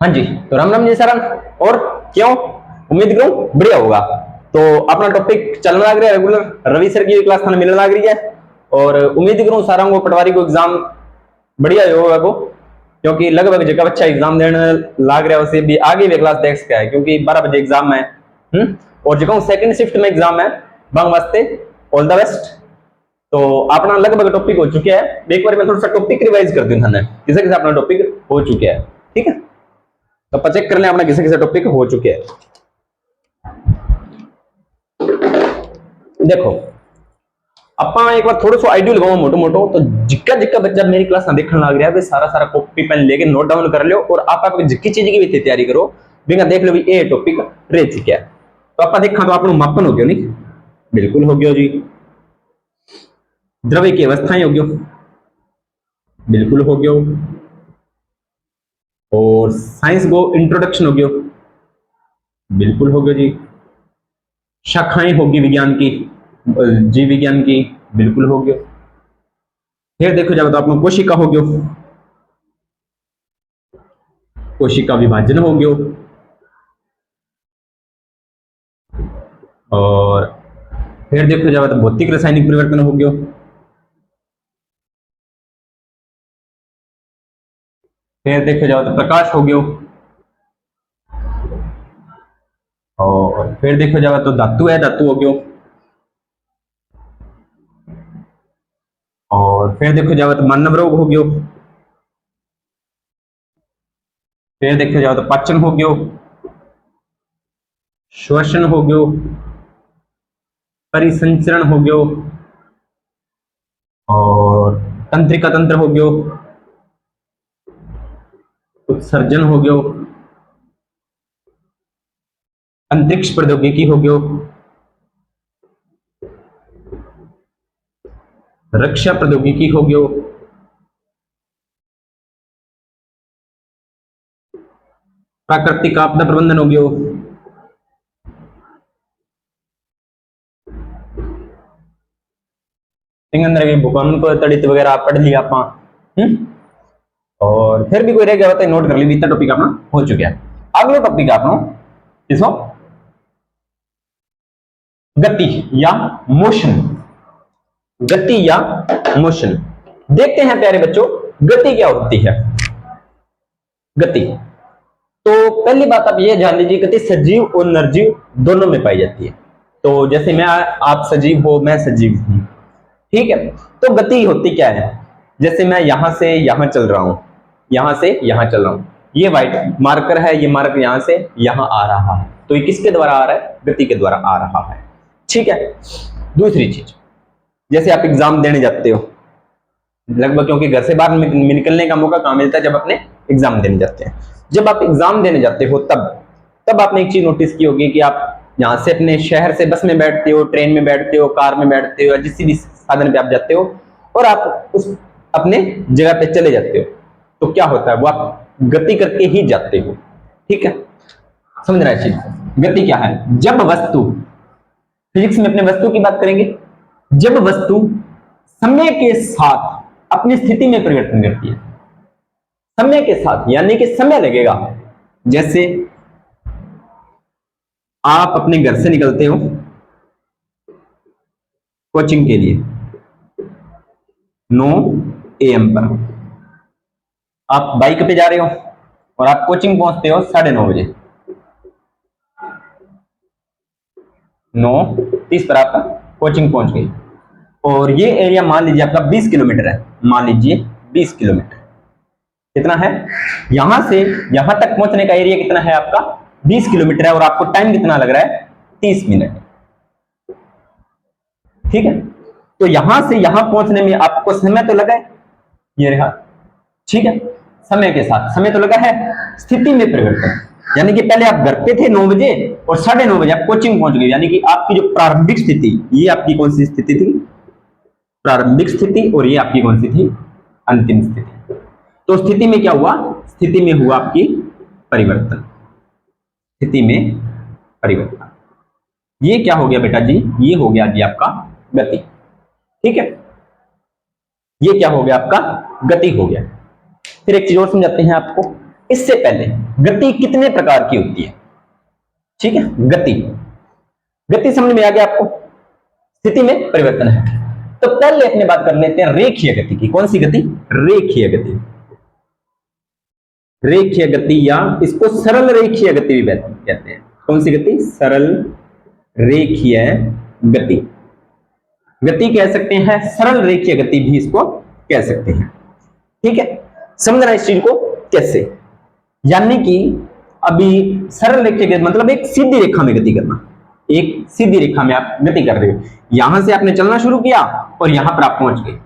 हाँ जी, तो राम राम जी सर। और क्यों, उम्मीद करूं बढ़िया होगा। तो अपना टॉपिक चलना लग रहा है रेगुलर, रवि सर की क्लास थाने मिलने लग रही है। और उम्मीद करूं सारा को पटवारी को एग्जाम बढ़िया होगा को, क्योंकि लगभग जगह बच्चा एग्जाम देने लग रहा है उसे भी आगे भी क्लास देख सका है, क्योंकि 12 बजे एग्जाम है। और जगह सेकंड शिफ्ट में एग्जाम है बंग वास्ते। All the best. तो अपना लगभग टॉपिक हो चुके हैं। एक बार मैं थोड़ा सा टॉपिक रिवाइज कर दूं थाने, किसे किसे अपना टॉपिक हो चुका है। ठीक है, तो अपन चेक कर लें अपना किसे किसे टॉपिक हो चुके हैं। देखो अपना एक बार थोड़ा सा आइडिया लगाओ मोटो मोटो, तो जिक्का जिक्का बच्चा मेरी क्लास ना देखने लग रहा है सारा सारा कॉपी पेन लेके नोट डाउन कर लो, और आप जिक्की चीज की भी तैयारी करो। बिना देख लो भी ये टॉपिक रह चुका है। तो आप देखा तो आप मापन हो गया नहीं, बिल्कुल हो गया जी। द्रव्य की अवस्थाएं हो गया, बिल्कुल हो गया। और साइंस को इंट्रोडक्शन हो गया, बिल्कुल हो गया जी। शाखाएं होगी विज्ञान की, जीव विज्ञान की, बिल्कुल हो गया। फिर देखो जाए तो आपको कोशिका हो गया, कोशिका विभाजन हो गया। और फिर देखो जाए तो भौतिक रासायनिक परिवर्तन हो गया। फिर देखो जाए तो प्रकाश हो गया। और फिर देखो जाए तो धातु है, धातु हो गया। और फिर देखो जाए तो मानव रोग हो गया। फिर देखो जाए तो पाचन हो गया, श्वसन हो गया, परिसंचरण हो गया, और तंत्रिका तंत्र हो गया, उत्सर्जन हो गया, अंतरिक्ष प्रौद्योगिकी हो गया, रक्षा प्रौद्योगिकी हो गया, प्राकृतिक आपदा प्रबंधन हो गया, अंदर की भूकंप तड़ित वगैरह पढ़ लिया आप। और फिर भी कोई रह गया होता है नोट कर ली, इतना टॉपिक अपना हो चुका है। अगला टॉपिक अपना इसको गति या मोशन, गति या मोशन। देखते हैं प्यारे बच्चों गति क्या होती है। गति, तो पहली बात आप ये जान लीजिए गति सजीव और निर्जीव दोनों में पाई जाती है। तो जैसे मैं, आप सजीव हो, मैं सजीव हूं, ठीक है। तो गति होती क्या है, जैसे मैं यहां से यहां चल रहा हूं, यहां से यहां चल रहा हूं, ये व्हाइट मार्कर है, ये मार्कर यहां से यहां आ रहा है, तो ये किसके द्वारा आ रहा है, गति के द्वारा आ रहा है। ठीक है। दूसरी चीज, जैसे आप एग्जाम देने जाते हो लगभग, क्योंकि घर से बाहर निकलने का मौका कहां मिलता है, जब अपने एग्जाम देने जाते हैं। जब आप एग्जाम देने जाते हो तब आपने एक चीज नोटिस की होगी कि आप यहाँ से अपने शहर से बस में बैठते हो, ट्रेन में बैठते हो, कार में बैठते हो, या जिस भी साधन पे आप जाते हो, और आप उस अपने जगह पे चले जाते हो, तो क्या होता है वो आप गति करके ही जाते हो। ठीक है, समझ रहा है चीज। गति क्या है, जब वस्तु, फिजिक्स में अपने वस्तु की बात करेंगे, जब वस्तु समय के साथ अपनी स्थिति में परिवर्तन करती है, समय के साथ यानी कि समय लगेगा। जैसे आप अपने घर से निकलते हो कोचिंग के लिए 9 AM पर, आप बाइक पे जा रहे हो और आप कोचिंग पहुंचते हो 9:30 बजे, 9:30 पर आपका कोचिंग पहुंच गई। और ये एरिया मान लीजिए आपका 20 किलोमीटर है, मान लीजिए 20 किलोमीटर कितना है, यहां से यहां तक पहुंचने का एरिया कितना है आपका 20 किलोमीटर है, और आपको टाइम कितना लग रहा है 30 मिनट। ठीक है, तो यहां से यहां पहुंचने में आपको समय तो लगा है, ये रहा। ठीक है, समय के साथ समय तो लगा है। स्थिति में परिवर्तन, यानी कि पहले आप घर पे थे 9 बजे और 9:30 बजे आप कोचिंग पहुंच गए, यानी कि आपकी जो प्रारंभिक स्थिति, ये आपकी कौन सी स्थिति थी, प्रारंभिक स्थिति, और ये आपकी कौन सी थी, अंतिम स्थिति। तो स्थिति में क्या हुआ, स्थिति में हुआ आपकी परिवर्तन, स्थिति में परिवर्तन। ये क्या हो गया बेटा जी, ये हो गया जी आपका गति। ठीक है, ये क्या हो गया आपका, गति हो गया। फिर एक चीज और समझाते हैं आपको, इससे पहले गति कितने प्रकार की होती है, ठीक है। गति, गति समझ में आ गया आपको, स्थिति में परिवर्तन है। तो पहले अपने बात कर लेते हैं रेखीय गति की। कौन सी गति, रेखीय गति। रेखीय गति या इसको सरल रेखीय गति भी कहते हैं। कौन सी गति, सरल रेखीय गति। गति कह सकते हैं, सरल रेखीय गति भी इसको कह सकते हैं, ठीक है। समझना इस चीज को कैसे, यानी कि अभी सरल रेखीय गति मतलब एक सीधी रेखा में गति करना। एक सीधी रेखा में आप गति कर रहे हो, यहां से आपने चलना शुरू किया और यहां पर आप पहुंच गए,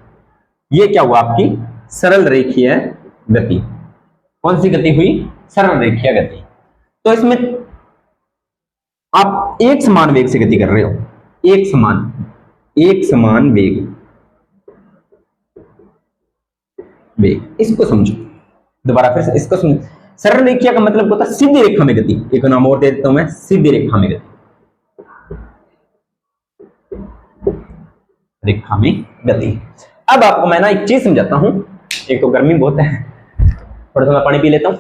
ये क्या हुआ आपकी सरल रेखीय गति। कौन सी गति हुई, सरल रेखीय गति। तो इसमें आप एक समान वेग से गति कर रहे हो, एक समान वेग, इसको समझो दोबारा फिर से, इसको समझो। सरल रेखीय का मतलब होता है सीधी रेखा में गति। एक नाम और दे देता हूं मैं, सीधी रेखा में गति। रेखा में गति। अब आपको मैं ना एक चीज समझाता हूं, एक तो गर्मी बहुत है, थोड़ा सा मैं पानी पी लेता हूं।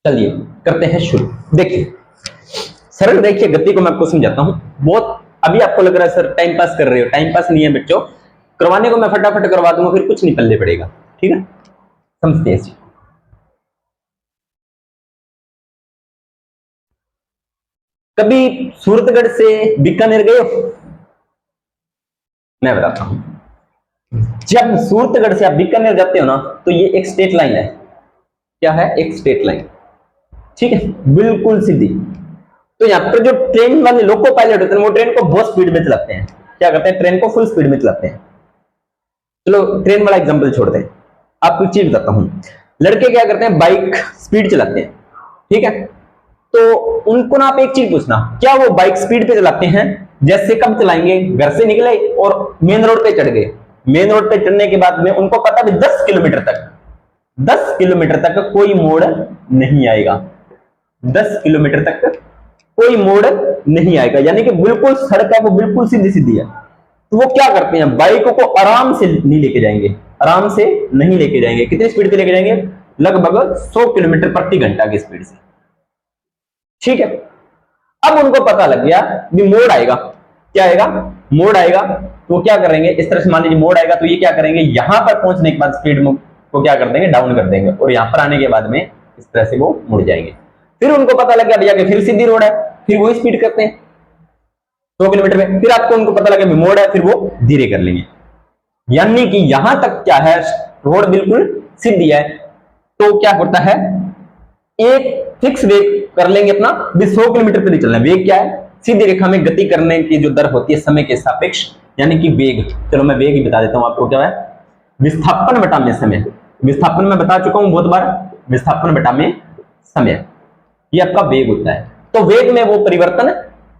चलिए करते हैं शुरू। देखिए सरल रेखीय गति को मैं आपको समझाता हूं। बहुत अभी आपको लग रहा है सर टाइम पास कर रहे हो, टाइम पास नहीं है बच्चों, करवाने को मैं फटाफट करवा दूंगा, फिर कुछ नहीं पल्ले पड़ेगा, ठीक है। समझते हैं। कभी सूरतगढ़ से बीकानेर गए हो? मैं बताता हूं। जब सूरतगढ़ से आप बीकानेर जाते हो ना, तो ये एक स्ट्रेट लाइन है। क्या है, एक स्ट्रेट लाइन, ठीक है, बिल्कुल सीधी। तो यहाँ पर जो ट्रेन वाले लोको पायलट होते हैं वो ट्रेन को बहुत स्पीड में चलाते हैं। क्या करते हैं, ट्रेन को फुल स्पीड में चलाते हैं। चलो ट्रेन वाला एग्जांपल छोड़ दें, आपको एक चीज बताता हूं। लड़के क्या करते हैं, बाइक स्पीड चलाते हैं, ठीक है। तो उनको ना आप एक चीज पूछना, क्या वो बाइक स्पीड पे चलाते हैं? जैसे कब चलाएंगे, घर से निकले और मेन रोड पे चढ़ गए, मेन रोड पे चढ़ने के बाद में उनको पता भी 10 किलोमीटर तक कोई मोड़ नहीं आएगा, 10 किलोमीटर तक कोई मोड़ नहीं आएगा, यानी कि बिल्कुल सड़क है वो बिल्कुल सीधी सीधी है। तो वो क्या करते हैं, बाइक को आराम से नहीं लेके जाएंगे, आराम से नहीं लेके जाएंगे। कितनी स्पीड से लेके जाएंगे, लगभग 100 किलोमीटर प्रति घंटा की स्पीड से, ठीक है। अब उनको पता लग गया भी मोड़ आएगा, क्या आएगा, मोड़ आएगा। तो वो क्या करेंगे, इस तरह से मान लीजिए मोड़ आएगा, तो ये क्या करेंगे, यहां पर पहुंचने के बाद स्पीड को क्या कर देंगे, डाउन कर देंगे, और यहां पर आने के बाद में इस तरह से वो मुड़ जाएंगे। फिर उनको पता लग गया भैया कि फिर सीधी रोड है, फिर वही स्पीड करते हैं 100 किलोमीटर में। फिर आपको उनको पता लगा मोड़ है, फिर वो धीरे कर लेंगे। यानी कि यहां तक क्या है, रोड बिल्कुल सीधी है, तो क्या होता है, एक फिक्स वेग कर लेंगे अपना, 100 किलोमीटर पर नहीं चलना। वेग क्या है, सीधी रेखा में गति करने की जो दर होती है समय के सापेक्ष, यानी कि वेग। चलो मैं वेग ही बता देता हूं आपको, क्या है, विस्थापन बटा में समय। विस्थापन में बता चुका हूं बहुत बार, विस्थापन बटा में समय, ये आपका वेग होता है। तो वेग में वो परिवर्तन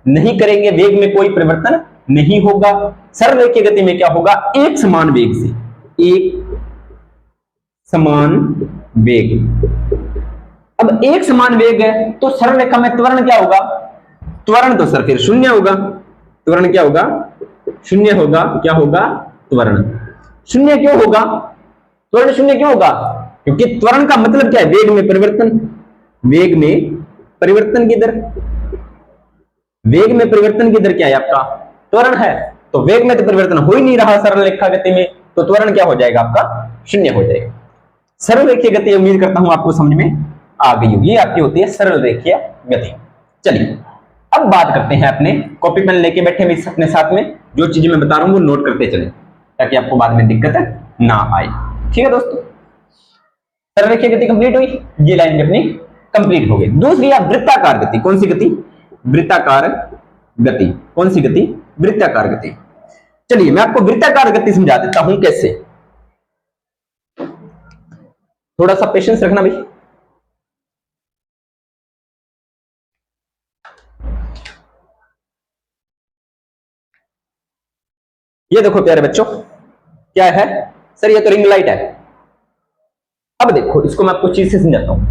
नहीं करेंगे, वेग में कोई परिवर्तन नहीं होगा। सरल रेखीय गति में क्या होगा, एक समान वेग से, एक समान वेग। अब एक समान वेग है तो सरल रेखा में त्वरण क्या होगा, त्वरण तो सर फिर शून्य होगा। त्वरण क्या होगा, शून्य होगा। क्या होगा, त्वरण शून्य। क्यों होगा त्वरण शून्य, क्यों होगा, क्योंकि त्वरण का मतलब क्या है, वेग में परिवर्तन, वेग में परिवर्तन की दर। वेग में परिवर्तन की दर क्या है आपका, त्वरण है। तो वेग में तो परिवर्तन हो ही नहीं रहा सरल रेखा गति में, तो त्वरण क्या हो जाएगा आपका, शून्य हो जाएगा। सरल रेखीय गति उम्मीद करता हूं आपको समझ में आ गई होगी, ये आपकी होती है सरल रेखीय गति। चलिए अब बात करते हैं, अपने कॉपी पेन लेके बैठे हुए अपने साथ में, जो चीजें मैं बता रहा हूं वो नोट करते चले, ताकि आपको बाद में दिक्कत ना आए, ठीक है दोस्तों। सरल रेखीय गति कंप्लीट हुई, ये लाइन भी अपनी कंप्लीट हो गई। दूसरी है वृत्ताकार गति। कौन सी गति, वृत्ताकार गति। कौन सी गति, वृत्ताकार गति। चलिए मैं आपको वृत्ताकार गति समझा देता हूं कैसे, थोड़ा सा पेशेंस रखना भाई। ये देखो प्यारे बच्चों, क्या है सर? ये तो रिंग लाइट है। अब देखो इसको मैं आपको चीज से समझाता हूं।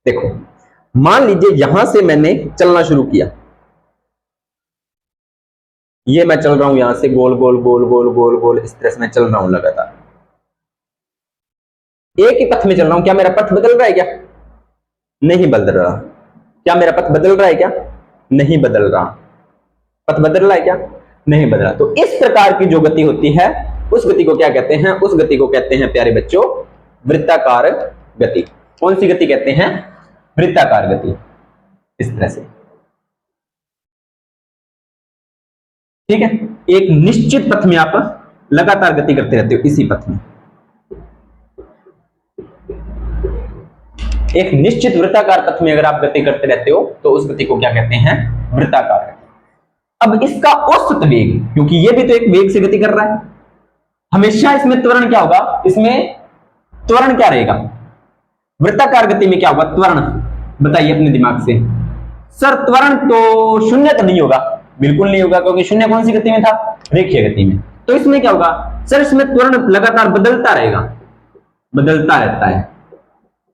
देखो मान लीजिए यहां से मैंने चलना शुरू किया, ये मैं चल रहा हूं यहां से गोल गोल गोल गोल गोल गोल, इस तरह से मैं चल रहा हूं लगातार, एक ही पथ में चल रहा हूं। क्या मेरा पथ बदल रहा है क्या? नहीं बदल रहा। क्या मेरा पथ बदल रहा है क्या? नहीं बदल रहा। पथ बदल रहा है क्या? नहीं बदल रहा। तो इस प्रकार की जो गति होती है उस गति को क्या कहते हैं? उस गति को कहते हैं प्यारे बच्चों वृत्ताकार गति। कौन सी गति कहते हैं? वृत्ताकार गति। इस तरह से, ठीक है। एक निश्चित पथ में आप लगातार गति करते रहते हो, इसी पथ में एक निश्चित वृत्ताकार पथ में अगर आप गति करते रहते हो तो उस गति को क्या कहते हैं? वृत्ताकार गति। अब इसका औसत वेग, क्योंकि ये भी तो एक वेग से गति कर रहा है, हमेशा इसमें त्वरण क्या होगा? इसमें त्वरण क्या रहेगा? वृत्ताकार गति में क्या होगा? त्वरण। बताइए अपने दिमाग से। सर त्वरण तो शून्य तो नहीं होगा, बिल्कुल नहीं होगा, क्योंकि शून्य कौन सी गति में था? रेखीय गति में। तो इसमें क्या होगा? सर इसमें त्वरण लगातार बदलता रहेगा, बदलता रहता है।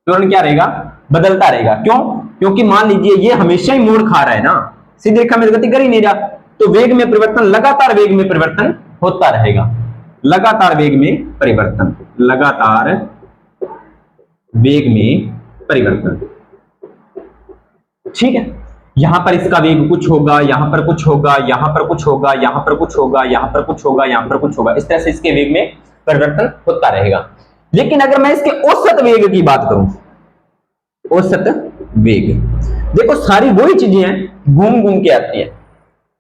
त्वरण क्या रहेगा? बदलता रहेगा। क्यों? क्योंकि मान लीजिए ये हमेशा ही मोड़ खा रहा है ना, सीधी रेखा में गति कर ही नहीं रहा, तो वेग में परिवर्तन, लगातार वेग में परिवर्तन होता रहेगा। लगातार वेग में परिवर्तन, लगातार वेग में परिवर्तन, ठीक है। यहां पर इसका वेग कुछ होगा, यहां पर कुछ होगा, यहां पर कुछ होगा, यहां पर कुछ होगा, यहां पर कुछ होगा, यहां पर कुछ होगा, इस तरह से इसके वेग में परिवर्तन होता रहेगा। लेकिन अगर मैं इसके औसत वेग की बात करूं, औसत वेग, देखो सारी वही चीजें हैं, घूम घूम के आती है।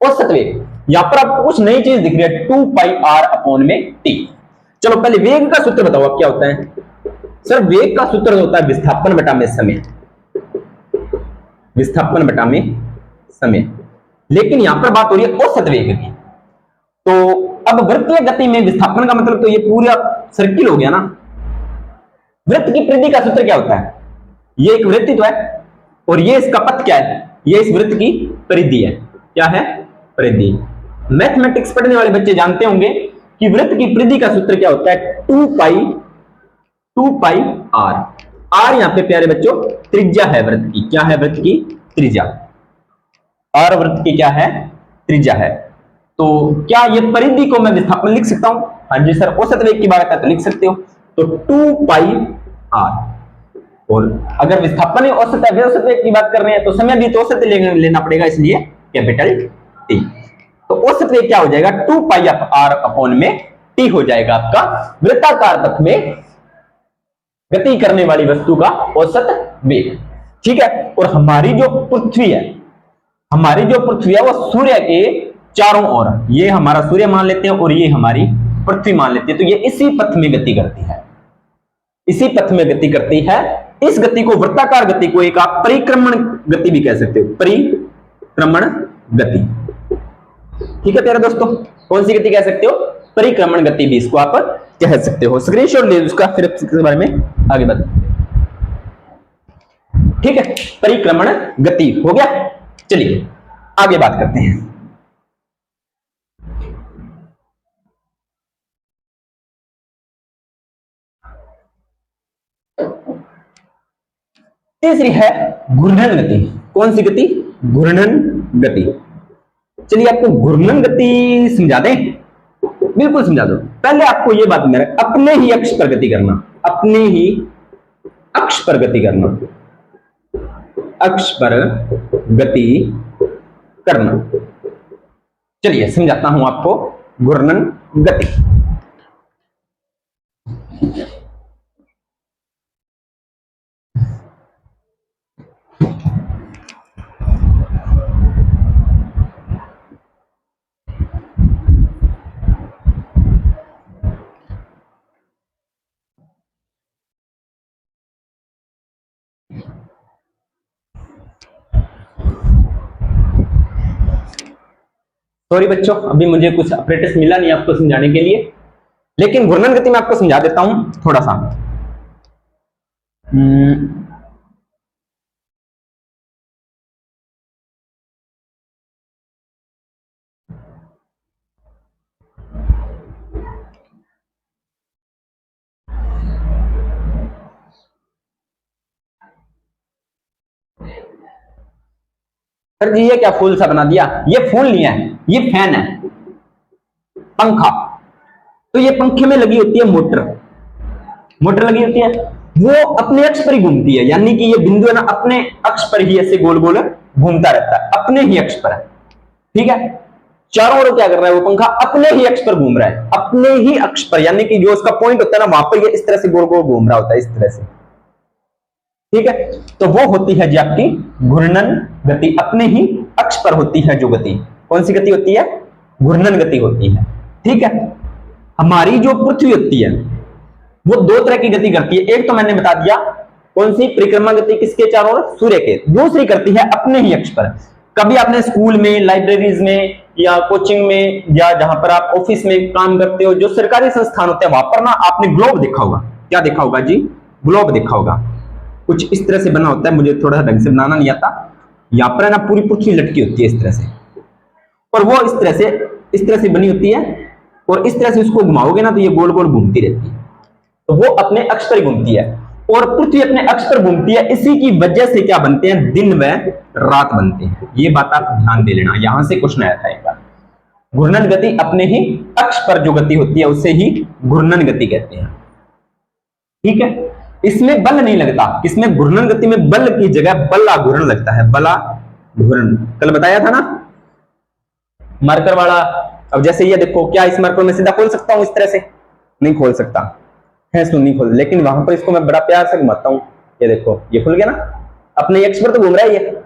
औसत वेग, यहां पर आपको कुछ नई चीज दिख रही है, 2 पाई आर अपॉन में टी। चलो पहले वेग का सूत्र बताओ आप क्या होता है? सर वेग का सूत्र होता है विस्थापन बटा में समय, विस्थापन बटा में समय। लेकिन यहां पर बात हो रही है औसत वेग की। तो अब वृत्तीय गति में विस्थापन का मतलब तो ये पूरा सर्किल हो गया ना। वृत्त की परिधि का सूत्र क्या होता है? ये एक वृत्त तो है और ये इसका पथ क्या है? ये इस वृत्त की परिधि है। क्या है? परिधि। मैथमेटिक्स पढ़ने वाले बच्चे जानते होंगे कि वृत्त की परिधि का सूत्र क्या होता है? 2 पाई आर। आर यहां पे प्यारे बच्चों त्रिज्या है वृत्त की। क्या है वृत्त की? त्रिज्या। आर वृत्त की क्या है? त्रिज्या है। तो क्या ये परिधि को मैं विस्थापन लिख सकता हूं? हाँ जी सर, औसत वेग की बात है तो लिख सकते हो। तो 2 पाई आर, और अगर विस्थापन औसत है, औसत वेग की बात कर रहे हैं तो समय भी तो औसत लेना पड़ेगा, इसलिए कैपिटल टी। तो औसत वेग क्या हो जाएगा? 2 पाई आर अपॉन में टी हो जाएगा आपका वृत्ताकार पथ में गति करने वाली वस्तु का औसत वेग, ठीक है। और हमारी जो पृथ्वी है, हमारी जो पृथ्वी है वो सूर्य के चारों ओर, ये हमारा सूर्य मान लेते हैं और ये हमारी पृथ्वी मान लेते हैं, तो ये इसी पथ में गति करती है, इसी पथ में गति करती है। इस गति को, वृत्ताकार गति को, एक आप परिक्रमण गति भी कह सकते हो, परिक्रमण गति, ठीक है प्यारे दोस्तों। कौन सी गति कह सकते हो? परिक्रमण गति भी इसको आप कह सकते हो। स्क्रीनशॉट ले उसका, फिर इसके बारे में आगे बढ़, ठीक है। परिक्रमण गति हो गया। चलिए आगे बात करते हैं। तीसरी है घूर्णन गति। कौन सी गति? घूर्णन गति। चलिए आपको घूर्णन गति समझा दें, बिल्कुल समझा दो। पहले आपको यह बात मेरा, अपने ही अक्ष पर गति करना, अपने ही अक्ष पर गति करना, अक्ष पर गति करना। चलिए समझाता हूं आपको घूर्णन गति। सॉरी बच्चों, अभी मुझे कुछ ऑपरेटर्स मिला नहीं आपको समझाने के लिए, लेकिन घूर्णन गति में आपको समझा देता हूं थोड़ा सा। सर जी ये क्या फूल सा बना दिया? ये फूल नहीं है, ये फैन है, पंखा। तो ये पंखे में लगी होती है मोटर, मोटर लगी होती है, वो अपने अक्ष पर ही घूमती है, यानी कि ये बिंदु है ना अपने अक्ष पर ही ऐसे गोल गोल घूमता रहता है, अपने ही अक्ष पर है। ठीक है, चारों ओर क्या कर रहा है वो पंखा? अपने ही अक्ष पर घूम रहा है, अपने ही अक्ष पर, यानी कि जो उसका पॉइंट होता है ना वहां पर ये इस तरह से गोल गोल घूम रहा होता है, इस तरह से। ठीक है, तो वो होती है जी आपकी घूर्णन गति, अपने ही अक्ष पर होती है जो गति। कौन सी गति होती है? घूर्णन गति होती है। ठीक है, हमारी जो पृथ्वी होती है वो दो तरह की गति करती है। एक तो मैंने बता दिया कौन सी, परिक्रमा गति, किसके चारों ओर? सूर्य के। दूसरी करती है अपने ही अक्ष पर। कभी आपने स्कूल में, लाइब्रेरीज में या कोचिंग में या जहां पर आप ऑफिस में काम करते हो, जो सरकारी संस्थान होते हैं वहां पर ना आपने ग्लोब देखा होगा। क्या देखा होगा जी? ग्लोब देखा होगा। कुछ इस तरह से बना होता है, मुझे थोड़ा सा ढंग से बनाना नहीं आता। यहां पर है ना पूरी पृथ्वी लटकी होती है इस तरह से, और वो इस तरह से बनी होती है, और इस तरह से उसको घुमाओगे ना तो ये गोल गोल घूमती रहती है। तो वो अपने अक्ष पर घूमती है, और पृथ्वी अपने अक्ष पर घूमती है। इसी की वजह से क्या बनते हैं? दिन व रात बनते हैं। ये बात आप ध्यान दे लेना, यहां से क्वेश्चन आया था एक बार। घूर्णन गति अपने ही अक्ष पर जो गति होती है उसे ही घूर्णन गति कहते हैं। ठीक है, इसमें बल नहीं लगता। इसमें घूर्णन गति में बल की जगह बला घूर्ण लगता है, बला घूर्ण। कल बताया था ना मार्कर वाला। अब जैसे ये देखो, क्या इस मार्कर में सीधा खोल सकता हूं? इस तरह से नहीं खोल सकता है, नहीं खोल, लेकिन वहां पर इसको मैं बड़ा प्यार से घुमाता हूं। ये देखो, ये खुल गया ना, अपने अक्ष पर तो घूम रहा है, ये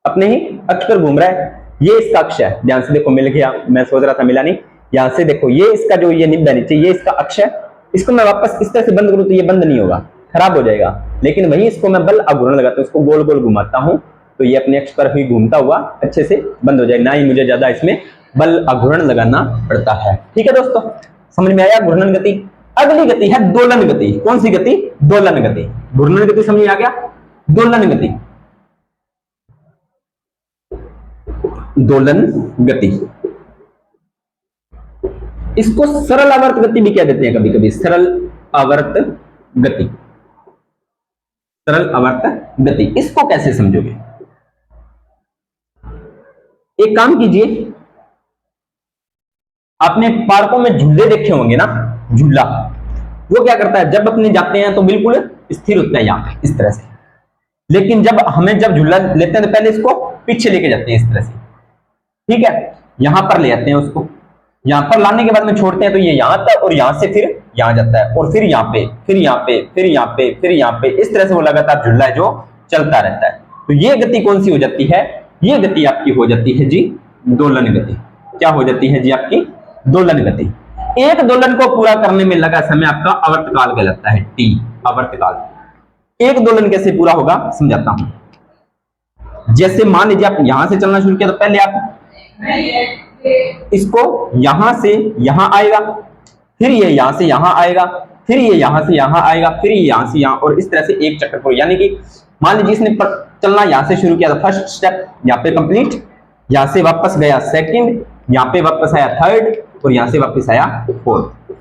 अपने ही अक्ष पर घूम रहा है। ये इसका अक्ष है, ध्यान से देखो, मिल गया। मैं सोच रहा था मिला नहीं। यहां से देखो, ये इसका जो ये निब्बा नीचे, ये इसका अक्ष है। इसको मैं वापस इस तरह से बंद करूं तो ये बंद नहीं होगा, खराब हो जाएगा। लेकिन वही इसको मैं बल अघूर्ण लगाता हूं, इसको गोल गोल घुमाता हूं तो ये अपने अक्ष पर ही घूमता हुआ अच्छे से बंद हो जाएगा, ना ही मुझे ज्यादा इसमें बल अघूर्ण लगाना पड़ता है। ठीक है दोस्तों, समझ में आया घूर्णन गति। अगली गति है दोलन गति। कौन सी गति? दोलन गति। घूर्णन गति समझ में आ गया, दोलन गति। दोलन गति, इसको सरल आवर्त गति भी कह देते हैं कभी कभी, सरल आवर्त गति। सरल आवर्त गति, इसको कैसे समझोगे? एक काम कीजिए, आपने पार्कों में झूले देखे होंगे ना, झूला। वो क्या करता है, जब अपने जाते हैं तो बिल्कुल स्थिर होता है यहाँ इस तरह से, लेकिन जब झूला लेते हैं तो पहले इसको पीछे लेके जाते हैं इस तरह से। ठीक है, यहां पर ले जाते हैं उसको, यहां पर लाने के बाद में छोड़ते हैं तो ये यहां आता है, और यहां से फिर यहां जाता है, और फिर यहाँ पे, फिर यहाँ पे, फिर यहाँ पे, फिर यहाँ पे, इस तरह से वो लगातार झूला है जो चलता रहता है। तो ये गति कौन सी हो जाती है? ये गति आपकी हो जाती है जी दोलन गति। क्या हो जाती है जी आपकी? दोलन गति। एक दोलन को पूरा करने में लगा समय आपका आवर्तकाल कहलाता है, टी, आवर्तकाल। एक दोलन कैसे पूरा होगा समझाता हूं। जैसे मान लीजिए आप यहां से चलना शुरू किया तो पहले आप इसको यहां से यहां आएगा, फिर ये यहां से यहां आएगा, फिर ये यहां से यहां आएगा, फिर ये यहां से यहां, और इस तरह से एक चक्कर पूरा। यानी कि मान लीजिए इसने चलना यहां से शुरू किया था, फर्स्ट स्टेप यहां पे कंप्लीट, यहां से वापस गया सेकंड, यहां पे वापस आया थर्ड, और यहां से वापस आया फोर्थ।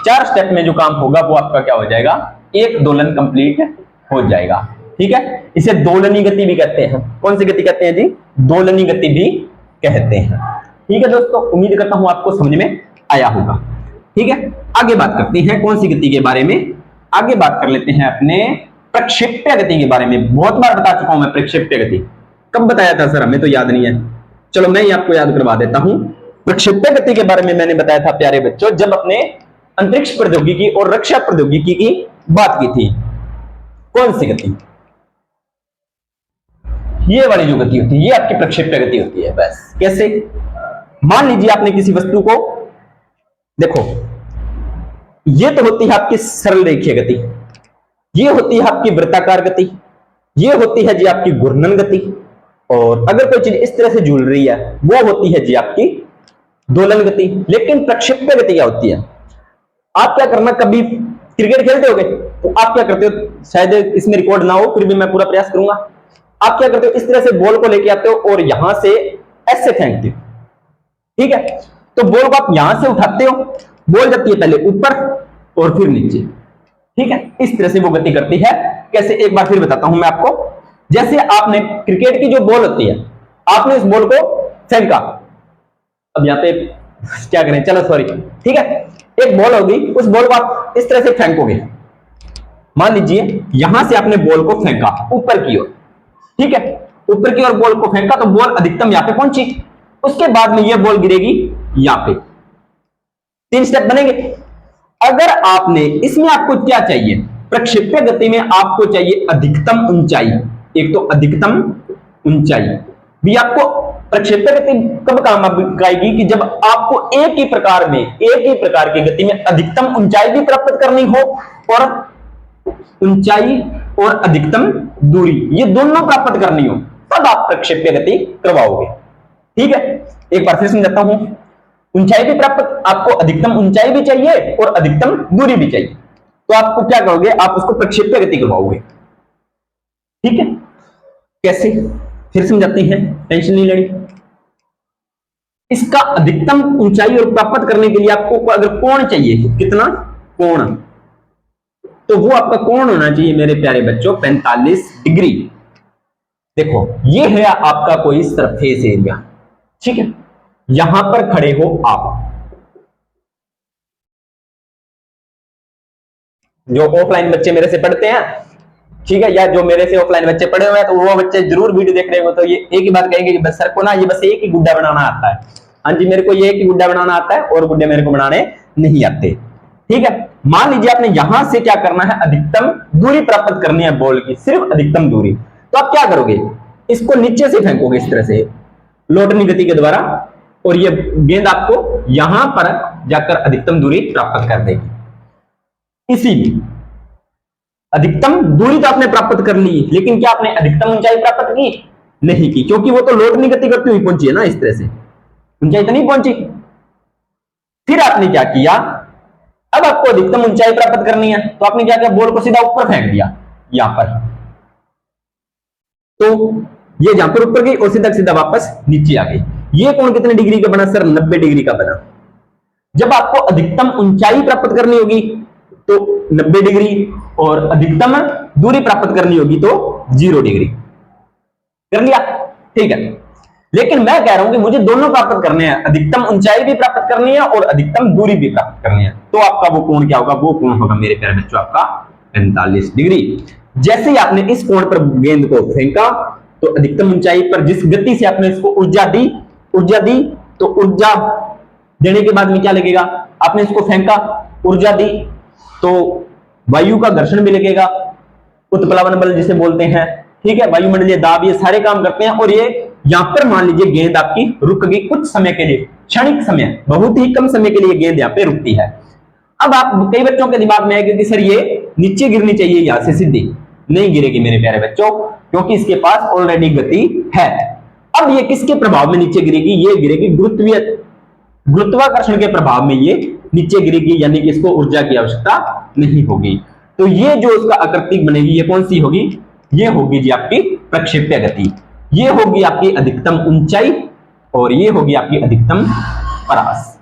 4 स्टेप में जो काम होगा वो आपका क्या हो जाएगा? एक दोलन कंप्लीट हो जाएगा। ठीक है, इसे दोलनी गति भी कहते हैं। कौन सी गति कहते हैं जी? दोलनी गति भी कहते हैं। ठीक है दोस्तों, उम्मीद करता हूं आपको समझ में आया होगा। ठीक है, आगे बात करते हैं कौन सी गति के बारे में। आगे बात कर लेते हैं अपने प्रक्षेप्य गति के बारे में। बहुत बार बता चुका हूं मैं प्रक्षेप्य गति। कब बताया था सर? हमें तो याद नहीं है, चलो मैं ही आपको याद करवा देता हूं। प्रक्षेप्य गति के बारे में मैंने बताया था प्यारे बच्चों, जब अपने अंतरिक्ष प्रौद्योगिकी और रक्षा प्रौद्योगिकी की बात की थी। कौन सी गति? ये वाली जो गति होती है ये आपकी प्रक्षेप्य गति होती है। बस कैसे? मान लीजिए आपने किसी वस्तु को, देखो ये तो होती है आपकी सरल रेखीय गति, ये होती है आपकी वृत्ताकार गति, ये होती है जी आपकी घूर्णन गति, और अगर कोई चीज इस तरह से झूल रही है वो होती है जी आपकी दोलन गति। लेकिन प्रक्षेप्य गति क्या होती है? आप क्या करना, कभी क्रिकेट खेलते होगे तो आप क्या करते हो, शायद इसमें रिकॉर्ड ना हो फिर भी मैं पूरा प्रयास करूंगा। आप क्या करते हो, इस तरह से बॉल को लेके आते हो और यहां से ऐसे फेंकते हो। ठीक है, तो बॉल को आप यहां से उठाते हो, बॉल जाती है पहले ऊपर और फिर नीचे। ठीक है, इस तरह से वो गति करती है। कैसे? एक बार फिर बताता हूं मैं आपको। जैसे आपने क्रिकेट की जो बॉल होती है, आपने इस बॉल को फेंका, अब यहां पे क्या करें, चलो सॉरी, ठीक है, एक बॉल होगी, उस बॉल को आप इस तरह से फेंकोगे, मान लीजिए यहां से आपने बॉल को फेंका ऊपर की ओर, ठीक है, ऊपर की ओर बॉल को फेंका तो बॉल अधिकतम यहां पे पहुंची, उसके बाद में यह बॉल गिरेगी यहां पे, 3 स्टेप बनेंगे। अगर आपने इसमें आपको क्या चाहिए, प्रक्षेप्य गति में आपको चाहिए अधिकतम ऊंचाई, एक तो अधिकतम ऊंचाई भी आपको प्रक्षेप्य गति कब काम आएगी कि जब आपको एक ही प्रकार की गति में अधिकतम ऊंचाई भी प्राप्त करनी हो और ऊंचाई और अधिकतम दूरी ये दोनों प्राप्त करनी हो, तब आप प्रक्षेप्य गति करवाओगे। ठीक है, एक बार फिर समझाता हूं, ऊंचाई भी प्राप्त, आपको अधिकतम ऊंचाई भी चाहिए और अधिकतम दूरी भी चाहिए, तो आपको क्या करोगे, आप उसको प्रक्षेप्य गति करवाओगे। ठीक है, कैसे, फिर समझाते हैं, टेंशन नहीं लेनी। इसका अधिकतम ऊंचाई और प्राप्त करने के लिए आपको अगर कोण चाहिए, कितना कोण, तो वो आपका कोण होना चाहिए मेरे प्यारे बच्चों 45 डिग्री। देखो ये है आपका कोई सरफेस एरिया, ठीक है, यहां पर खड़े हो आप, जो ऑफलाइन बच्चे मेरे से पढ़ते हैं, ठीक है, या जो मेरे से ऑफलाइन बच्चे पढ़े हुए हैं तो वो बच्चे जरूर वीडियो देख रहे हो, तो ये एक ही बात कहेंगे कि बस सर को ना ये बस एक ही गुड्डा बनाना आता है। हाँ जी, मेरे को ये एक ही गुड्डा बनाना आता है और गुड्डे मेरे को बनाने नहीं आते। ठीक है, मान लीजिए आपने यहां से क्या करना है, अधिकतम दूरी प्राप्त करनी है बॉल की, सिर्फ अधिकतम दूरी, तो आप क्या करोगे, इसको नीचे से फेंकोगे इस तरह से लोटनी गति के द्वारा, और ये गेंद आपको यहां पर जाकर अधिकतम दूरी प्राप्त कर देगी। इसीलिए अधिकतम दूरी तो आपने प्राप्त कर ली, लेकिन क्या आपने अधिकतम ऊंचाई प्राप्त की, नहीं की, क्योंकि वो तो लोटनी गति करती हुई पहुंची है ना, इस तरह से ऊंचाई तो नहीं पहुंची। फिर आपने क्या किया, अब आपको अधिकतम ऊंचाई प्राप्त करनी है, तो आपने क्या किया, बॉल को सीधा ऊपर फेंक दिया यहां पर, तो ये जहां पर ऊपर गई और सीधा सीधा वापस नीचे आ गई। ये कोण कितने डिग्री का बना सर, 90 डिग्री का बना। जब आपको अधिकतम ऊंचाई प्राप्त करनी होगी तो 90 डिग्री और अधिकतम दूरी प्राप्त करनी होगी तो 0 डिग्री, कर लिया, ठीक है। लेकिन मैं कह रहा हूं कि मुझे दोनों प्राप्त करने हैं, अधिकतम ऊंचाई भी प्राप्त करनी है और अधिकतम दूरी भी प्राप्त करनी है, तो आपका वो कोण क्या होगा, वो कोण होगा मेरे प्यारे बच्चों आपका 45 डिग्री। जैसे ही आपने इस कोण पर गेंद को फेंका तो अधिकतम ऊंचाई पर जिस गति से आपने इसको ऊर्जा दी तो ऊर्जा देने के बाद में क्या लगेगा, आपने इसको फेंका, ऊर्जा दी तो वायु का घर्षण भी लगेगा, उत्प्लावन बल जिसे बोलते हैं, ठीक है, वायुमंडलीय दाब, ये सारे काम करते हैं। और ये यहां पर मान लीजिए गेंद आपकी रुक गई कुछ समय के लिए, क्षणिक समय, बहुत ही कम समय के लिए गेंद यहां पे रुकती है। अब आप कई बच्चों के दिमाग में आएगा कि सर ये नीचे गिरनी चाहिए यहां से सीधी, नहीं गिरेगी मेरे प्यारे बच्चों, क्योंकि इसके पास ऑलरेडी गति है। अब ये किसके प्रभाव में नीचे गिरेगी, ये गिरेगी गुरुत्वाकर्षण के प्रभाव में ये नीचे गिरेगी, यानी कि इसको ऊर्जा की आवश्यकता नहीं होगी। तो ये जो उसका आकृति बनेगी ये कौन सी होगी, ये होगी जी आपकी प्रक्षेप्य गति, ये होगी आपकी अधिकतम ऊंचाई और ये होगी आपकी अधिकतम परास,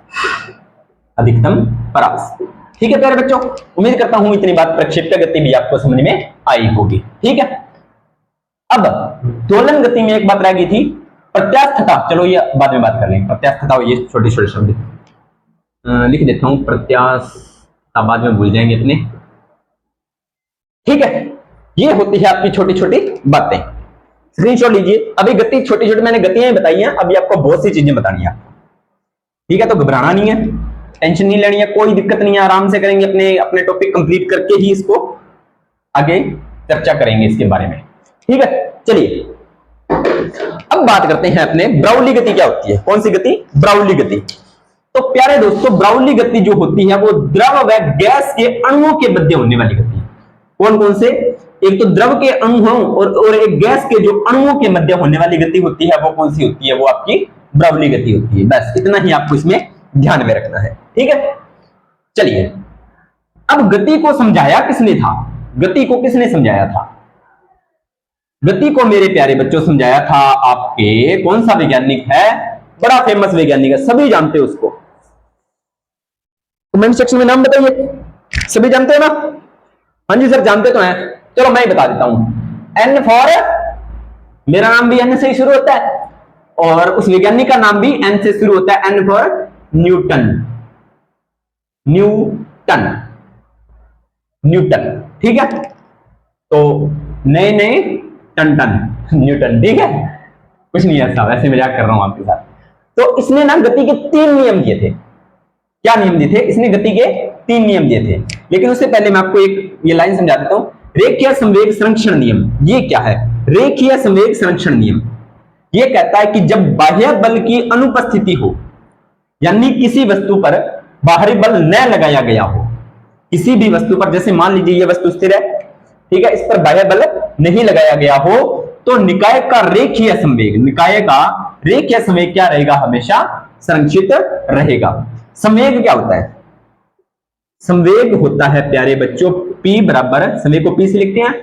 अधिकतम परास। ठीक है प्यारे बच्चों, उम्मीद करता हूं इतनी बात प्रक्षेप्य गति भी आपको समझ में आई होगी। ठीक है, अब दोलन गति में एक बात रह गई थी, प्रत्यास्थता, चलो ये बाद में बात कर लेंगे, प्रत्यास्थता ये छोटे छोटे शब्द लिख देता हूं, प्रत्यास्थता बाद में भूल जाएंगे इतने। ठीक है, ये होती है आपकी छोटी छोटी बातें, स्क्रीनशॉट लीजिए। अभी गति छोटी छोटी मैंने गतियां बताई हैं, अभी आपको बहुत सी चीजें बतानी है। ठीक है, तो घबराना नहीं है, टेंशन नहीं लेनी है, कोई दिक्कत नहीं है, आराम से करेंगे, अपने अपने टॉपिक कंप्लीट करके ही इसको आगे चर्चा करेंगे इसके बारे में। ठीक है, चलिए अब बात करते हैं अपने ब्राउली गति क्या होती है, कौन सी गति, ब्राउली गति। तो प्यारे दोस्तों ब्राउली गति जो होती है वो द्रव व गैस के अणुओं के मध्य होने वाली गति है। कौन कौन से, एक तो द्रव के अणु और एक गैस के जो अणुओं के मध्य होने वाली गति होती है वो कौन सी होती है, वो आपकी ब्राउली गति होती है। बस इतना ही आपको इसमें ध्यान में रखना है। ठीक है, चलिए अब गति को समझाया किसने था, गति को किसने समझाया था, गति को मेरे प्यारे बच्चों समझाया था आपके कौन सा वैज्ञानिक है, बड़ा फेमस वैज्ञानिक है, सभी जानते हो उसको, कमेंट सेक्शन में नाम बताइए, सभी जानते हो ना, हाँ जी सर जानते तो हैं, चलो मैं ही बता देता हूं, एन फॉर, मेरा नाम भी एन से ही शुरू होता है, और उस वैज्ञानिक का नाम भी एन से शुरू होता है, N for Newton, Newton, Newton, ठीक है। तो नए नए टन टन न्यूटन, ठीक है, कुछ नहीं है साहब, ऐसे मजाक कर रहा हूं आपके साथ। तो इसने ना गति के 3 नियम दिए थे। क्या नियम दिए थे? इसने गति के 3 नियम दिए थे। लेकिन उससे पहले मैं आपको एक ये लाइन समझा देता हूं। रेखीय संवेग संरक्षण नियम, ये क्या है? रेखीय संवेग संरक्षण नियम ये कहता है कि जब बाह्य बल की अनुपस्थिति हो, यानी किसी वस्तु पर बाहरी बल न लगाया गया हो, किसी भी वस्तु पर, जैसे मान लीजिए ये वस्तु स्थिर है, ठीक है, इस पर बाह्य बल नहीं लगाया गया हो, तो निकाय का रेखीय संवेग, निकाय का रेखीय संवेग क्या रहेगा? हमेशा संरक्षित रहेगा। संवेग क्या होता है? संवेग होता है प्यारे बच्चों P बराबर, संवेग को P से लिखते हैं,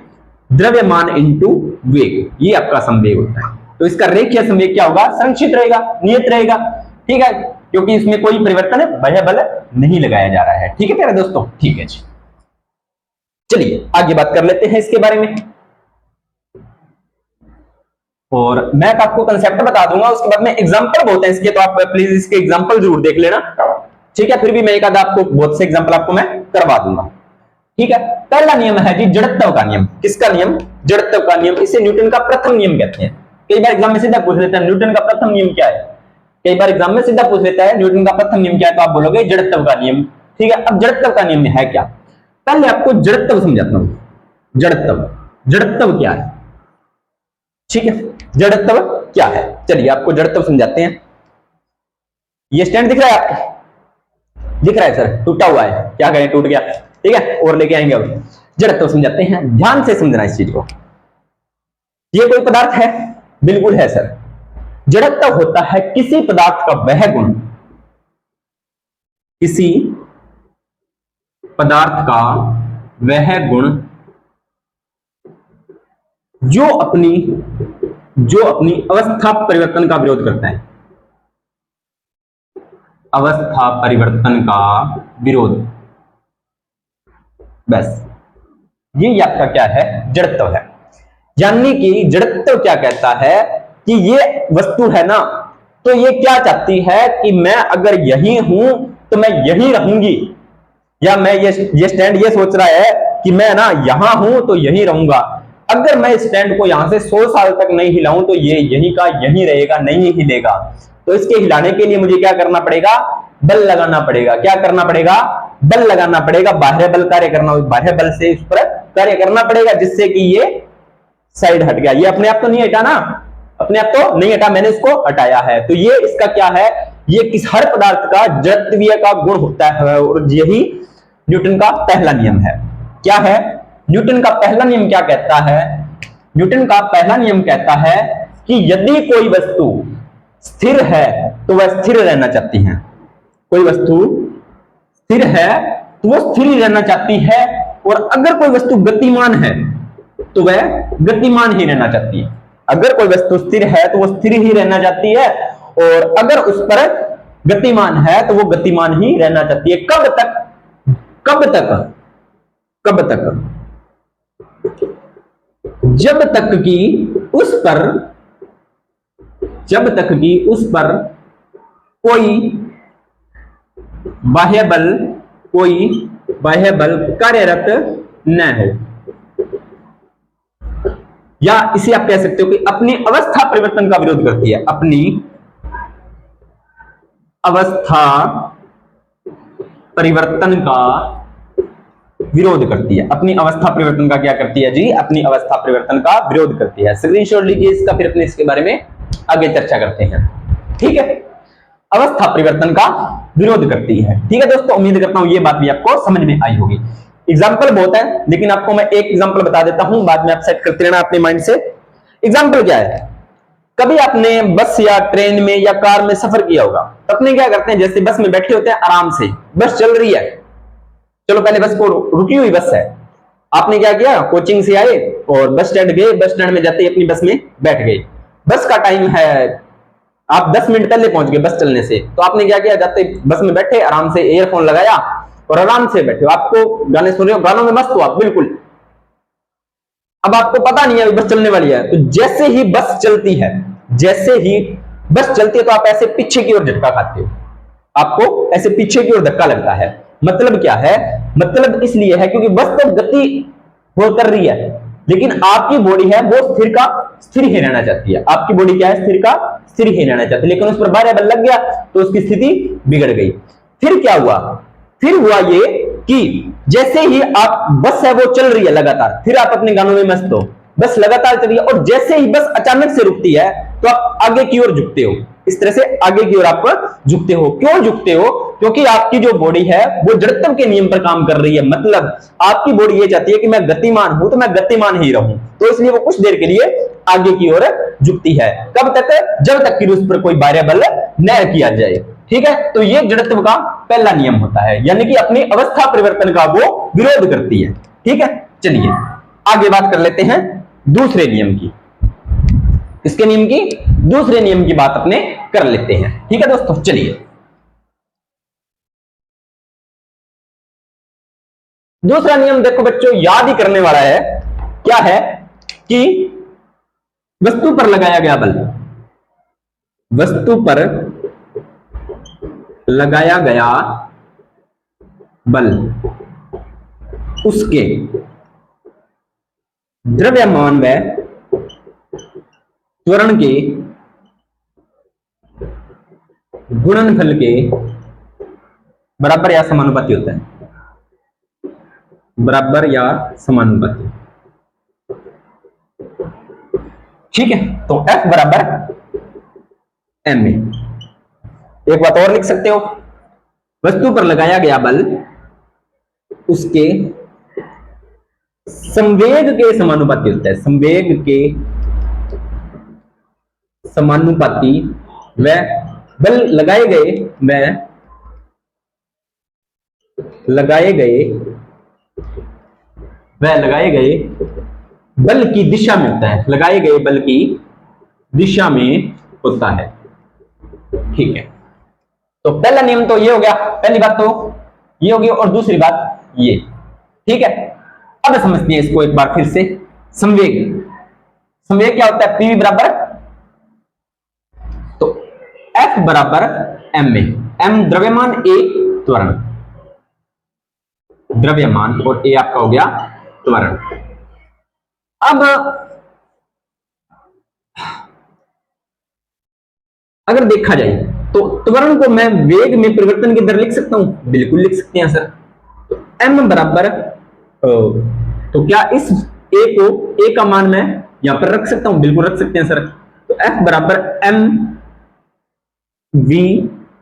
द्रव्यमान इंटू वेग, ये आपका संवेग होता है। तो इसका रेखीय संवेग क्या होगा? संरक्षित रहेगा, नियत रहेगा, ठीक है, क्योंकि इसमें कोई परिवर्तन बाह्य बल नहीं लगाया जा रहा है। ठीक है प्यारे दोस्तों, ठीक है जी। चलिए आगे बात कर लेते हैं इसके बारे में, और मैं आपको कंसेप्ट बता दूंगा, उसके बाद में एग्जांपल बहुत है इसके, तो आप प्लीज इसके एग्जांपल जरूर देख लेना, ठीक है। फिर भी मैं एक आधा आपको, बहुत से एग्जांपल आपको मैं करवा दूंगा, ठीक है। पहला नियम है जी जड़त्व का नियम। किसका नियम? जड़त्व का नियम। इसे न्यूटन का प्रथम नियम कहते हैं। कई बार एग्जाम में सीधा पूछ लेता है न्यूटन का प्रथम नियम क्या है, कई बार एग्जाम में सीधा पूछ लेता है न्यूटन का प्रथम नियम क्या है, तो आप बोलोगे जड़त्व का नियम, ठीक है। अब जड़त्व का नियम है क्या? पहले आपको जड़त्व समझाता हूं। जड़त्व, जड़त्व क्या है, ठीक है, जड़त्व क्या है, चलिए आपको जड़त्व समझाते हैं। ये स्टैंड दिख रहा है आपको? दिख रहा है सर? टूटा हुआ है, क्या करें, टूट गया, ठीक है, और लेके आएंगे। अब जड़त्व समझाते हैं, ध्यान से समझना इस चीज को। ये कोई पदार्थ है? बिल्कुल है सर। जड़त्व होता है किसी पदार्थ का वह गुण, किसी पदार्थ का वह गुण जो अपनी अवस्था परिवर्तन का विरोध करता है, अवस्था परिवर्तन का विरोध, बस ये आपका क्या है? जड़त्व है। यानी कि जड़त्व क्या कहता है कि ये वस्तु है ना, तो ये क्या चाहती है कि मैं अगर यही हूं तो मैं यही रहूंगी, या मैं ये स्टैंड ये सोच रहा है कि मैं ना यहां हूं तो यही रहूंगा, अगर मैं स्टैंड को यहां से 100 साल तक नहीं हिलाऊं तो ये यही का यही रहेगा, नहीं हिलेगा। तो इसके हिलाने के लिए मुझे क्या करना पड़ेगा? बल लगाना पड़ेगा। क्या करना पड़ेगा? बल लगाना पड़ेगा, बाह्य बल कार्य करना, बाह्य बल से इस पर कार्य करना पड़ेगा, जिससे कि ये साइड हट गया। ये अपने आप तो नहीं हटा ना, अपने आप तो नहीं हटा, मैंने इसको हटाया है। तो ये इसका क्या है? ये किस हर पदार्थ का जड़त्वीय का गुण होता है, और यही न्यूटन का पहला नियम है। क्या है? न्यूटन का पहला नियम क्या कहता है? न्यूटन का पहला नियम कहता है कि यदि कोई वस्तु स्थिर है तो वह स्थिर रहना चाहती है। कोई वस्तु स्थिर है तो वह स्थिर ही रहना चाहती है, और अगर कोई वस्तु गतिमान है तो वह गतिमान ही रहना चाहती है। अगर कोई वस्तु स्थिर है तो वह स्थिर ही रहना चाहती है, और अगर उस पर गतिमान है तो वो गतिमान ही रहना चाहती है। कब तक? कब तक? कब तक? जब तक कि उस पर कोई बाह्य बल कार्यरत न हो, या इसे आप कह सकते हो कि अपनी अवस्था परिवर्तन का विरोध करती है। अपनी अवस्था परिवर्तन का विरोध करती है। अपनी अवस्था परिवर्तन का क्या करती है जी? अपनी अवस्था परिवर्तन का विरोध करती है। स्क्रीनशॉट लीजिए इसका, फिर अपने इसके बारे में आगे चर्चा करते हैं, ठीक है। अवस्था परिवर्तन का विरोध करती है, ठीक है दोस्तों। उम्मीद करता हूं ये बात भी आपको समझ में आई होगी। एग्जाम्पल बहुत है, लेकिन आपको मैं एक एग्जाम्पल बता देता हूं, बाद में आप सेट करते रहना अपने माइंड से। एग्जाम्पल क्या है? कभी आपने बस या ट्रेन में या कार में सफर किया होगा, तो अपने क्या करते हैं, जैसे बस में बैठे होते हैं आराम से, बस चल रही है, चलो पहले बस को, रुकी हुई बस है, आपने क्या किया, कोचिंग से आए और बस स्टैंड गए, बस स्टैंड में जाते ही अपनी बस में बैठ गए। बस का टाइम है, आप 10 मिनट पहले पहुंच गए बस चलने से, तो आपने क्या किया, जाते बस में बैठे, आराम से ईयरफोन लगाया और आराम से बैठे हो, आपको गाने सुन रहे हो, गानों में मस्त हो आप बिल्कुल। अब आपको पता नहीं है बस चलने वाली है, तो जैसे ही बस चलती है, जैसे ही बस चलती है तो आप ऐसे पीछे की ओर झटका खाते हो, आपको ऐसे पीछे की ओर धक्का लगता है। मतलब क्या है, मतलब इसलिए है क्योंकि बस तो गति हो कर रही है, लेकिन आपकी बॉडी है वो स्थिर ही रहना चाहती है। आपकी बॉडी क्या है, स्थिर ही रहना चाहती है, लेकिन उस पर भारी बल लग गया तो उसकी स्थिति बिगड़ गई। फिर क्या हुआ, फिर हुआ ये कि जैसे ही आप बस है वो चल रही है लगातार, फिर आप अपने गानों में मस्त हो, बस लगातार चल रही है, और जैसे ही बस अचानक से रुकती है तो आप आगे की ओर झुकते हो, इस तरह से आगे की ओर आप झुकते हो। क्यों झुकते हो, क्योंकि आपकी जो बॉडी है वो जड़त्व के नियम पर काम कर रही है। मतलब आपकी बॉडी ये चाहती है कि मैं गतिमान हूं तो मैं गतिमान ही रहूं, तो इसलिए वो कुछ देर के लिए आगे की ओर झुकती है। कब तक, जब तक कि उस पर कोई बाह्य बल न किया जाए। ठीक है, तो ये जड़त्व का पहला नियम होता है, यानी कि अपनी अवस्था परिवर्तन का वो विरोध करती है। ठीक है, चलिए आगे बात कर लेते हैं दूसरे नियम की, इसके नियम की, दूसरे नियम की बात अपने कर लेते हैं। ठीक है दोस्तों, चलिए दूसरा नियम देखो बच्चों, याद ही करने वाला है। क्या है कि वस्तु पर लगाया गया बल, वस्तु पर लगाया गया बल उसके द्रव्यमान व त्वरण के गुणनफल के बराबर या समानुपाती होता है, बराबर या समानुपाती। ठीक है, तो F बराबर m ए। एक बात और लिख सकते हो, वस्तु पर लगाया गया बल उसके संवेग के समानुपाती होता है, संवेग के समानुपाती व बल लगाए गए बल की दिशा में होता है, लगाए गए बल की दिशा में होता है। ठीक है, तो पहला नियम तो ये हो गया, पहली बात तो ये होगी, और दूसरी बात ये। ठीक है, अब समझते हैं इसको एक बार फिर से। संवेग क्या होता है, पीवी बराबर, तो F बराबर m ए, m द्रव्यमान, a त्वरण, द्रव्यमान और a आपका हो गया त्वरण। अब अगर देखा जाए तो त्वरण को मैं वेग में परिवर्तन की दर लिख सकता हूं, बिल्कुल लिख सकते हैं सर। तो m बराबर, तो क्या इस a को, a का मान मैं यहां पर रख सकता हूं, बिल्कुल रख सकते हैं सर। तो F बराबर m v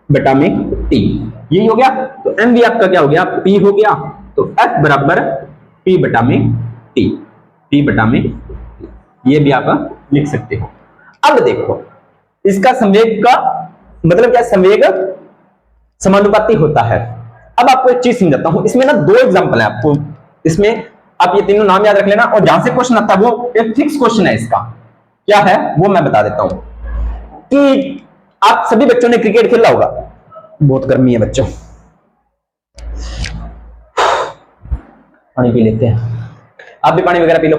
बटा में t, यही हो गया। तो m v आपका क्या हो गया, p हो गया। तो F बराबर p बटा में t, p बटा में t, ये भी आप लिख सकते हो। अब देखो इसका संवेग का मतलब क्या, संवेग समानुपाती होता है। अब आपको एक चीज समझाता हूं, इसमें ना दो एग्जांपल है आपको, इसमें आप ये तीनों नाम याद रख लेना, और जहां से क्वेश्चन आता है वो एक फिक्स क्वेश्चन है। इसका क्या है वो मैं बता देता हूं कि आप सभी बच्चों ने क्रिकेट खेला होगा, बहुत गर्मी है बच्चों, पानी पी लेते हैं, आप भी पानी वगैरह पी लो।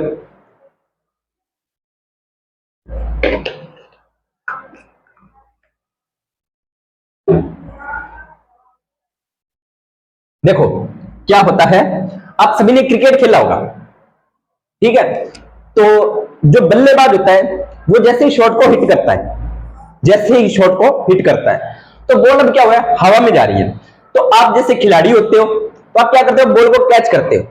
देखो क्या होता है, आप सभी ने क्रिकेट खेला होगा, ठीक है। तो जो बल्लेबाज होता है वो जैसे ही शॉट को हिट करता है, जैसे ही शॉट को हिट करता है, तो बॉल अब क्या हुआ है, हवा में जा रही है। तो आप जैसे खिलाड़ी होते हो तो आप क्या करते हो, बॉल को कैच करते हो।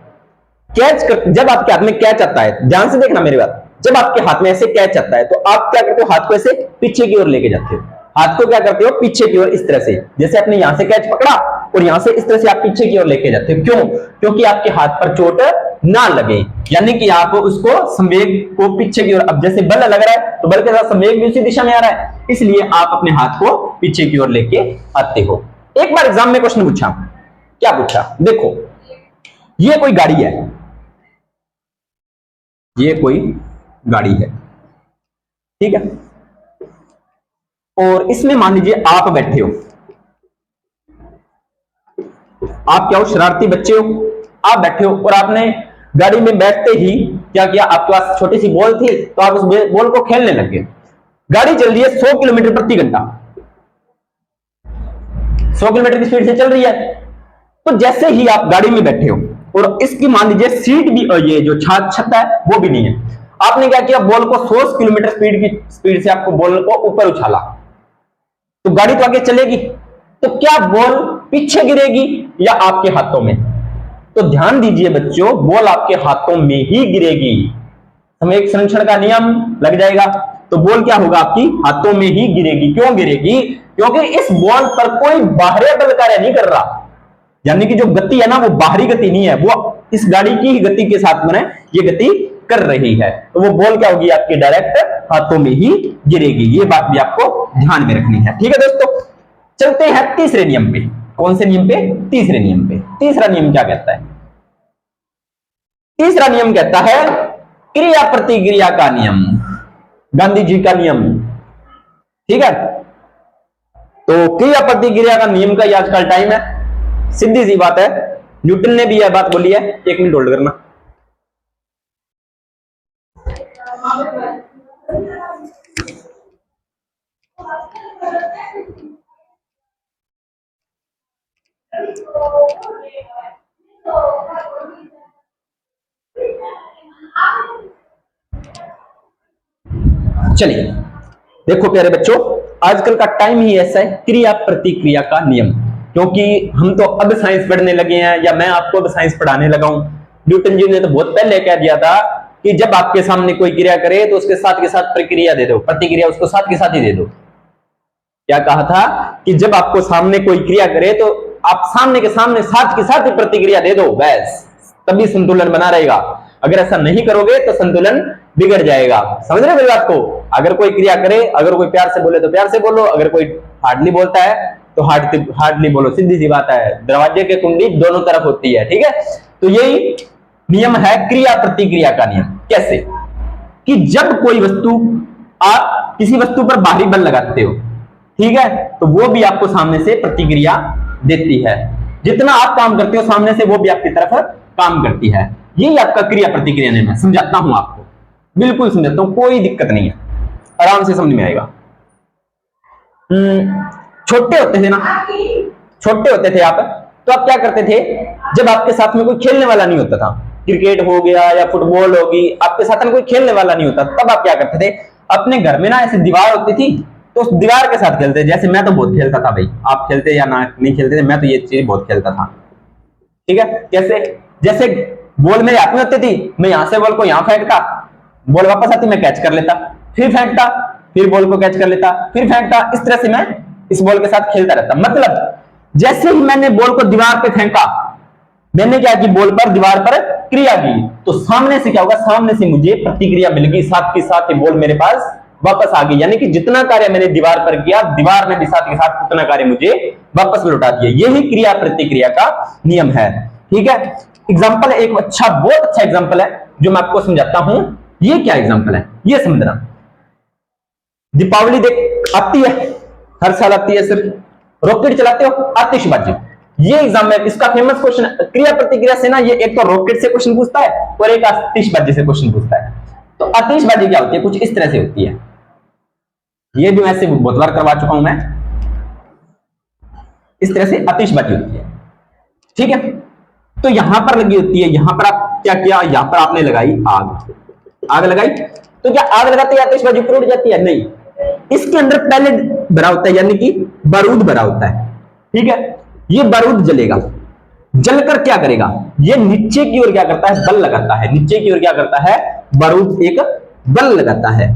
जब आपके हाथ में कैच आता है, ध्यान से देखना मेरी बात, जब आपके हाथ में ऐसे कैच आता है तो आप क्या करते हो, हाथ को ऐसे पीछे की ओर लेके जाते हो। हाथ को क्या करते हो, पीछे की ओर, इस तरह से, जैसे आपने यहां से कैच पकड़ा और यहां से इस तरह से आप पीछे की ओर लेके जाते हो। क्यों? क्योंकि आपके हाथ पर चोट ना लगे, यानी कि आप उसको संवेग को पीछे की ओर, अब जैसे बल लग रहा है तो बल के साथ संवेग भी उसी दिशा में आ रहा है, इसलिए आप अपने हाथ को पीछे की ओर लेके आते हो। एक बार एग्जाम में क्वेश्चन पूछा, क्या पूछा, देखो ये कोई गाड़ी है, ये कोई गाड़ी है, ठीक है, और इसमें मान लीजिए आप बैठे हो, आप क्या हो, शरारती बच्चे हो, आप बैठे हो और आपने गाड़ी में बैठते ही क्या किया, आपके पास छोटी सी बॉल थी तो आप उस बॉल को खेलने लग गए। गाड़ी चल रही है 100 किलोमीटर प्रति घंटा, 100 किलोमीटर की स्पीड से चल रही है। तो जैसे ही आप गाड़ी में बैठे हो और इसकी मान लीजिए सीट भी, ये जो छत है वो भी नहीं है, आपने क्या किया, बॉल को 100 किलोमीटर स्पीड से आपको बॉल को ऊपर उछाला, तो गाड़ी तो आगे चलेगी, तो क्या बॉल पीछे गिरेगी या आपके हाथों में? तो ध्यान दीजिए बच्चों, बॉल आपके हाथों में ही गिरेगी। हमें एक संरक्षण का नियम लग जाएगा, तो बॉल क्या होगा, आपकी हाथों में ही गिरेगी। क्यों गिरेगी? क्योंकि इस बॉल पर कोई बाहरी बल कार्य नहीं कर रहा, यानी कि जो गति है ना वो बाहरी गति नहीं है, वो इस गाड़ी की ही गति के साथ में ये गति कर रही है, तो वो बॉल क्या होगी, आपकी डायरेक्ट हाथों में ही गिरेगी। ये बात भी आपको ध्यान में रखनी है। ठीक है दोस्तों, चलते हैं तीसरे नियम पे। कौन से नियम पे? तीसरे नियम पे। तीसरा नियम क्या कहता है? तीसरा नियम कहता है क्रिया प्रतिक्रिया का नियम, गांधी जी का नियम। ठीक है, तो क्रिया प्रतिक्रिया का नियम का आजकल टाइम है, सीधी सी बात है, न्यूटन ने भी यह बात बोली है। 1 मिनट होल्ड करना। चलिए देखो प्यारे बच्चों, आजकल का टाइम ही ऐसा है, क्रिया प्रतिक्रिया का नियम। क्योंकि हम तो अब साइंस पढ़ने लगे हैं, या मैं आपको अब साइंस पढ़ाने लगा हूं। न्यूटन जी ने तो बहुत पहले कह दिया था कि जब आपके सामने कोई क्रिया करे तो उसके साथ के साथ प्रक्रिया दे दो, प्रतिक्रिया उसको साथ के साथ ही दे दो। क्या कहा था कि जब आपको सामने कोई क्रिया करे तो आप सामने के सामने साथ के साथ ही प्रतिक्रिया दे दो, बस तभी संतुलन बना रहेगा। अगर ऐसा नहीं करोगे तो संतुलन बिगड़ जाएगा। समझ रहे मेरी बात को? अगर कोई क्रिया करे, अगर कोई प्यार से बोले तो प्यार से बोलो, अगर कोई हार्डली बोलता है तो हार्डली बोलो, सीधी सी बात है। दरवाजे की कुंडी दोनों तरफ होती है। ठीक है, तो यही नियम है क्रिया प्रतिक्रिया का नियम। कैसे? कि जब कोई वस्तु, आप किसी वस्तु पर बाहरी बल लगाते हो, ठीक है, तो वो भी आपको सामने से प्रतिक्रिया देती है। जितना आप काम करते हो सामने से वो भी आपकी तरफ काम करती है। यही आपका क्रिया प्रतिक्रिया नियम है। समझाता हूं आपको, बिल्कुल समझाता हूं, कोई दिक्कत नहीं है, आराम से समझ में आएगा। छोटे होते थे ना, छोटे होते थे आप, तो आप क्या करते थे, जब आपके साथ में कोई खेलने वाला नहीं होता था, क्रिकेट हो गया या फुटबॉल होगी, आपके साथ में कोई खेलने वाला नहीं होता, तब आप क्या करते थे, अपने घर में ना ऐसी दीवार होती थी, तो उस दीवार के साथ खेलते। जैसे मैं तो बहुत खेलता था भाई, आप खेलते या ना नहीं खेलते थे, मैं तो ये चीज बहुत खेलता था। ठीक है, कैसे? जैसे बॉल मेरे हाथ में होती थी, मैं यहां से बॉल को यहां फेंकता, बॉल वापस आती, मैं कैच कर लेता, फिर फेंकता, फिर बॉल को कैच कर लेता, फिर फेंकता। इस तरह से मैं इस बॉल के साथ खेलता रहता। मतलब जैसे ही मैंने बॉल को दीवार पे फेंका, मैंने क्या की, बॉल पर दीवार पर क्रिया की, तो सामने से क्या होगा, सामने से मुझे प्रतिक्रिया मिल गई, साथ के साथ बॉल मेरे पास वापस आ गई। यानी कि जितना कार्य मैंने दीवार पर किया, दीवार ने भी साथ के साथ उतना कार्य मुझे वापस लौटा दिया। यही क्रिया प्रतिक्रिया का नियम है। ठीक है, एग्जाम्पल, एक अच्छा, बहुत अच्छा एग्जाम्पल है जो मैं आपको समझाता हूं। ये क्या एग्जाम्पल है, ये समझना। दीपावली देख आती है, हर साल आती है, सिर्फ रॉकेट चलाते हो, आतिशबाजी। ये एग्जाम है, इसका फेमस क्वेश्चन, क्रिया प्रतिक्रिया से ना, ये एक तो रॉकेट से क्वेश्चन पूछता है और एक आतिशबाजी से क्वेश्चन पूछता है। तो आतिशबाजी क्या होती है, कुछ इस तरह से होती है। ये भी वैसे बहुत बार करवा चुका हूं मैं, इस तरह से आतिशबाजी होती है। ठीक है, तो यहां पर लगी होती है, यहां पर आप क्या किया, यहां पर आपने लगाई आग, आग लगाई, तो क्या आग लगाते ही आतिशबाजी ऊपर उड़ जाती है? नहीं, इसके अंदर पहले भरा होता है, यानी कि बारूद भरा होता है। ठीक है, ये बारूद जलेगा, जलकर क्या करेगा, ये नीचे की ओर क्या करता है, बल लगाता है। नीचे की ओर क्या करता है, बारूद एक बल लगाता है,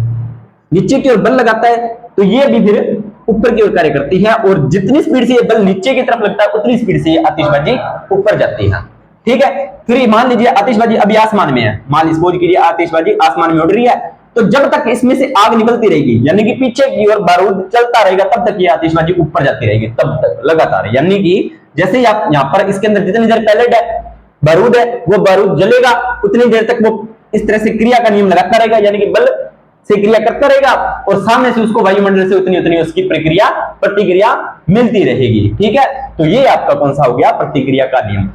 नीचे की ओर बल लगाता है, तो ये भी फिर ऊपर की ओर कार्य करती है, और जितनी स्पीड से ये बल नीचे की तरफ लगता है उतनी स्पीड से ये आतिशबाजी ऊपर जाती है। ठीक है, फिर मान लीजिए आतिशबाजी अभी आसमान में है, मान सपोज कीजिए आतिशबाजी आसमान में उड़ रही है, तो जब तक इसमें से आग निकलती रहेगी, यानी कि पीछे की ओर बारूद चलता रहेगा, तब तक ये आतिशबाजी ऊपर जाती रहेगी, तब तक लगातार। यानी कि जैसे ही आप यहां पर इसके अंदर जितनी देर पैलेट है, बारूद है, वो बारूद जलेगा, उतनी देर तक वो इस तरह से क्रिया का नियम लगाता रहेगा, यानी कि बल से क्रिया करता रहेगा, और सामने से उसको वायुमंडल से उतनी उतनी उसकी प्रक्रिया प्रतिक्रिया मिलती रहेगी। ठीक है, तो ये आपका कौन सा हो गया, प्रतिक्रिया का नियम।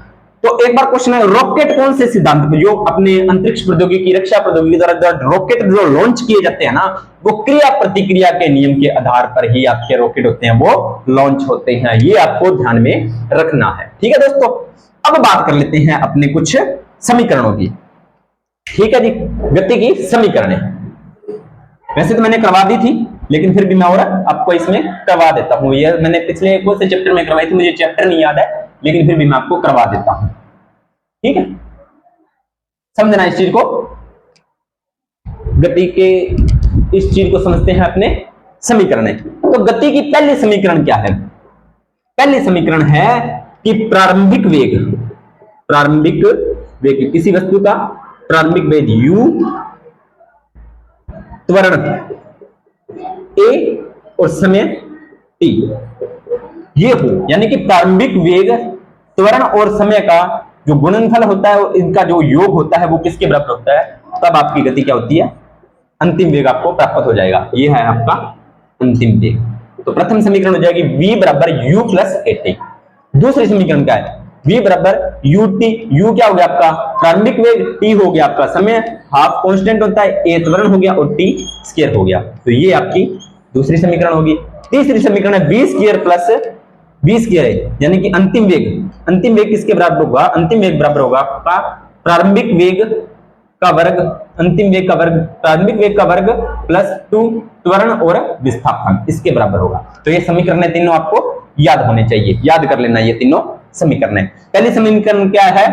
तो एक बार क्वेश्चन है, रॉकेट कौन से सिद्धांत पर, जो अपने अंतरिक्ष प्रौद्योगिकी रक्षा प्रौद्योगिकी द्वारा रॉकेट जो लॉन्च किए जाते हैं ना, वो क्रिया प्रतिक्रिया के नियम के आधार पर ही आपके रॉकेट होते हैं वो लॉन्च होते हैं। ये आपको ध्यान में रखना है, ठीक है दोस्तों। अब बात कर लेते हैं अपने कुछ समीकरणों की, ठीक है जी। गति की समीकरण वैसे तो मैंने करवा दी थी, लेकिन फिर भी मैं और आपको इसमें करवा देता हूं। ये मैंने पिछले कौन से चैप्टर में करवाई थी, मुझे चैप्टर नहीं याद है, लेकिन फिर भी मैं आपको करवा देता हूं, ठीक है। समझना इस चीज को, गति के इस चीज को समझते हैं अपने समीकरण। तो गति की पहली समीकरण क्या है? पहली समीकरण है कि प्रारंभिक वेग किसी वस्तु का प्रारंभिक वेग u, त्वरण a और समय t ये हो, यानी कि प्रारंभिक वेग, त्वरण और समय का जो गुणनफल होता है, इनका जो योग होता है वो किसके बराबर होता है, तब आपकी गति क्या होती है, अंतिम वेग आपको प्राप्त हो जाएगा। ये है आपका अंतिम वेग। तो प्रथम समीकरण हो जाएगी v बराबर u प्लस at। दूसरी समीकरण क्या है, v बराबर ut, u क्या हो गया आपका प्रारंभिक वेग, t हो गया आपका समय, हाफ कांस्टेंट होता है, a त्वरण हो गया और t स्क्वायर हो गया। तो ये आपकी दूसरी समीकरण होगी। तीसरी समीकरण है v square plus v square है, यानी कि अंतिम वेग किसके बराबर होगा, अंतिम वेग बराबर होगा आपका प्रारंभिक वेग का वर्ग, अंतिम वेग का वर्ग, प्रारंभिक वेग का वर्ग प्लस 2 त्वरण और विस्थापन, इसके बराबर होगा। तो ये समीकरण तीनों आपको याद होने चाहिए, याद कर लेना ये तीनों समीकरण। पहली समीकरण क्या है,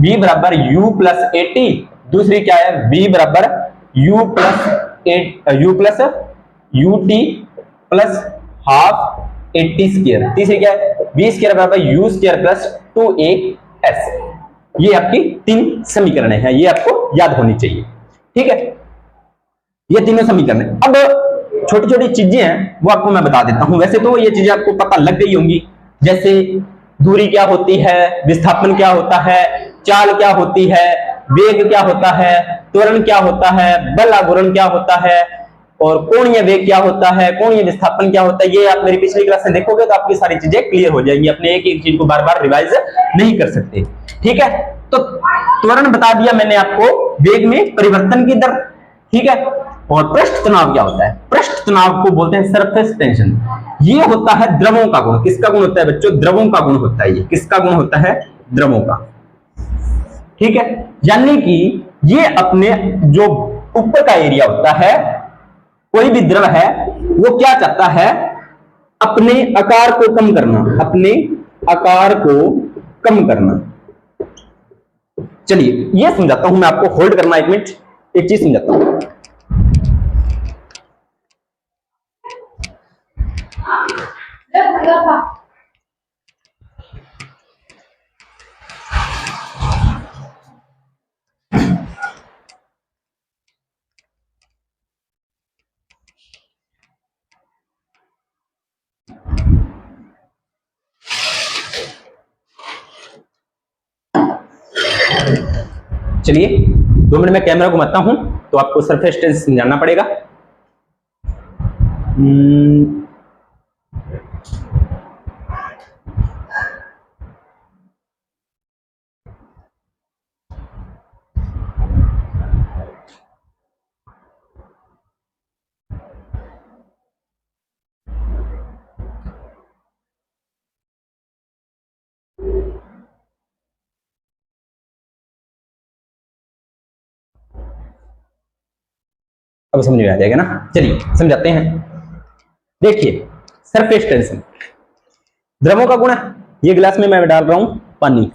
v बराबर u प्लस at। दूसरी क्या है, v बराबर u plus ut plus half 80 square. तीसरी क्या है, v स्क्वायर बराबर u स्क्वायर प्लस 2as। ये आपकी तीन समीकरण है, ये आपको याद होनी चाहिए, ठीक है। ये तीनों समीकरण। अब छोटी छोटी चीजें हैं वो आपको मैं बता देता हूं। वैसे तो ये चीजें आपको पता लग गई होंगी, जैसे दूरी क्या होती है, विस्थापन क्या होता है, चाल क्या होती है, वेग क्या होता है, त्वरण क्या होता है, बल आघूर्ण क्या होता है, और कोणीय वेग क्या होता है, कोणीय विस्थापन क्या होता है। ये आप मेरी पिछली क्लास में देखोगे तो आपकी सारी चीजें क्लियर हो जाएंगी, अपने एक एक चीज को बार बार रिवाइज नहीं कर सकते, ठीक है। तो त्वरण बता दिया मैंने आपको, वेग में परिवर्तन की दर, ठीक है। और पृष्ठ तनाव क्या होता है, पृष्ठ तनाव को बोलते हैं सरफेस टेंशन। ये होता है द्रवों का गुण। किसका गुण होता है बच्चों, द्रवों का गुण होता है। ये किसका गुण होता है, द्रवों का, ठीक है। यानी कि ये अपने जो ऊपर का एरिया होता है, कोई भी द्रव है वो क्या चाहता है, अपने आकार को कम करना, अपने आकार को कम करना। चलिए ये समझाता हूं मैं आपको, होल्ड करना एक मिनट, एक चीज समझाता हूं। चलिए 2 मिनट में कैमरा घुमाता हूं तो आपको सरफेस टेंशन समझाना पड़ेगा। अब समझ में आ जाएगा ना। चलिए समझाते हैं। देखिए सरफेस टेंशन द्रवों का गुण है। ये गिलास में मैं डाल रहा हूं पानी।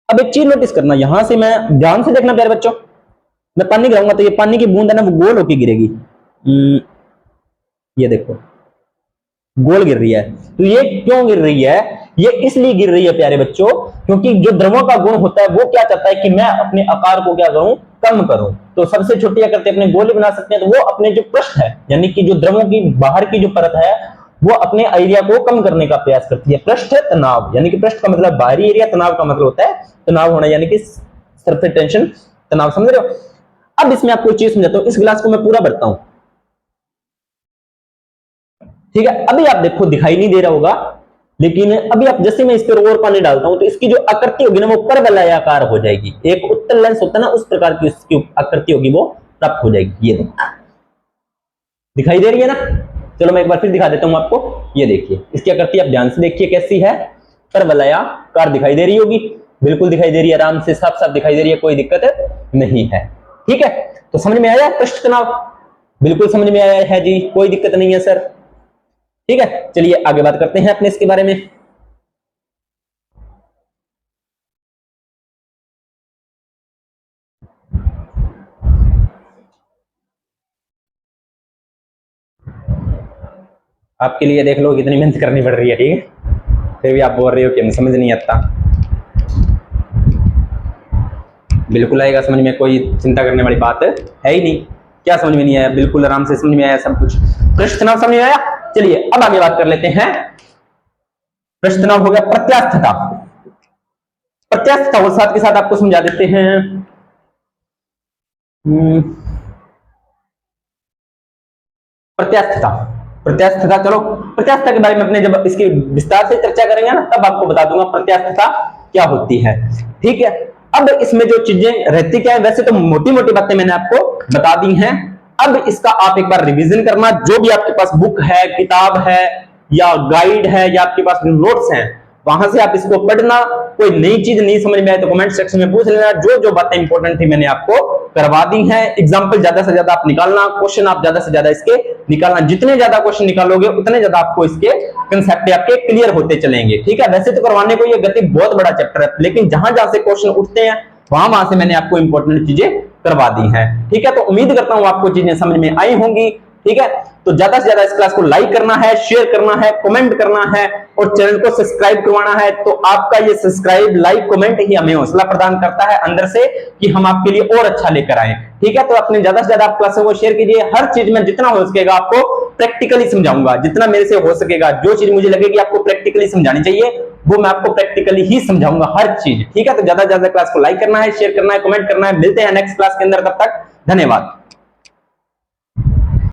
अब एक चीज नोटिस करना, यहां से मैं ध्यान से देखना प्यारे बच्चों, मैं पानी गिराऊंगा तो ये पानी की बूंद है ना, वो गोल होके गिरेगी। ये देखो गोल गिर रही है। तो ये क्यों गिर रही है, ये इसलिए गिर रही है प्यारे बच्चों, क्योंकि जो द्रवों का गुण होता है वो क्या चाहता है कि मैं अपने आकार को क्या करूं, कम करूं। तो सबसे छोटी करते अपने गोल बना सकते हैं, तो वो अपने जो पृष्ठ है, यानी कि जो द्रवों की बाहर की जो परत है, वो अपने एरिया को कम करने का प्रयास करती है। पृष्ठ तनाव, यानी कि पृष्ठ का मतलब बाहरी एरिया, तनाव का मतलब होता है तनाव होना, यानी कि सरफेस टेंशन तनाव, समझ रहे हो। अब इसमें आपको चीज समझाता हूं। इस गिलास को मैं पूरा भरता हूं, ठीक है। अभी आप देखो दिखाई नहीं दे रहा होगा, लेकिन अभी आप जैसे मैं इस पर और पानी डालता हूं तो इसकी जो आकृति होगी ना वो परवलयाकार हो जाएगी, एक उत्तल लेंस होता है ना उस प्रकार की उसकी आकृति होगी वो प्राप्त हो जाएगी। ये दिखाई दे रही है ना? चलो मैं एक बार फिर दिखा देता हूं आपको। ये देखिए इसकी आकृति आप ध्यान से देखिए कैसी है, परवलयाकार दिखाई दे रही होगी, बिल्कुल दिखाई दे रही है, आराम से साफ साफ दिखाई दे रही है, कोई दिक्कत नहीं है। ठीक है, तो समझ में आया पृष्ठ तनाव? बिल्कुल समझ में आया है जी, कोई दिक्कत नहीं है सर। ठीक है, चलिए आगे बात करते हैं अपने इसके बारे में। आपके लिए देख लो कितनी मेहनत करनी पड़ रही है, ठीक है, फिर भी आप बोल रहे हो कि हमें समझ नहीं आता। बिल्कुल आएगा समझ में, कोई चिंता करने वाली बात है ही नहीं। क्या समझ में नहीं आया? बिल्कुल आराम से समझ में आया सब कुछ। पृष्ठ तनाव समझ में आया? चलिए अब आगे बात कर लेते हैं। पृष्ठ तनाव हो गया प्रत्यास्थता। प्रत्यास्थता और साथ के साथ आपको समझा देते हैं। प्रत्यास्थता, प्रत्यास्थता, चलो प्रत्यास्थता के बारे में अपने जब इसकी विस्तार से चर्चा करेंगे ना तब आपको बता दूंगा प्रत्यास्थता क्या होती है। ठीक है, अब इसमें जो चीजें रहती क्या है, वैसे तो मोटी मोटी बातें मैंने आपको बता दी हैं। अब इसका आप एक बार रिवीजन करना, जो भी आपके पास बुक है, किताब है या गाइड है या आपके पास नोट्स हैं, वहां से आप इसको पढ़ना। कोई नई चीज नहीं समझ में आए तो कमेंट सेक्शन में पूछ लेना। जो जो बातें इंपॉर्टेंट थी मैंने आपको करवा दी हैं। एग्जाम्पल ज्यादा से ज्यादा आप निकालना, क्वेश्चन आप ज्यादा से ज्यादा इसके निकालना। जितने ज्यादा क्वेश्चन निकालोगे उतने ज्यादा आपको इसके कंसेप्ट आपके क्लियर होते चलेंगे। ठीक है, वैसे तो करवाने को ये गति बहुत बड़ा चैप्टर है, लेकिन जहां जहां से क्वेश्चन उठते हैं वहां से मैंने आपको इंपॉर्टेंट चीजें करवा दी हैं। ठीक है, तो उम्मीद करता हूं आपको चीजें समझ में आई होंगी। ठीक है, तो ज्यादा से ज्यादा इस क्लास को लाइक करना है, शेयर करना है, कमेंट करना है और चैनल को सब्सक्राइब करवाना है। तो आपका ये सब्सक्राइब, लाइक, कमेंट ही हमें हौसला प्रदान करता है अंदर से कि हम आपके लिए और अच्छा लेकर आए। ठीक है, तो अपने ज्यादा से ज्यादा आप क्लासों को शेयर कीजिए। हर चीज में जितना हो सकेगा आपको प्रैक्टिकली समझाऊंगा, जितना मेरे से हो सकेगा। जो चीज मुझे लगेगी आपको प्रैक्टिकली समझानी चाहिए वो मैं आपको प्रैक्टिकली ही समझाऊंगा, हर चीज। ठीक है, तो ज्यादा से ज्यादा क्लास को लाइक करना है, शेयर करना है, कमेंट करना है। मिलते हैं नेक्स्ट क्लास के अंदर, तब तक धन्यवाद।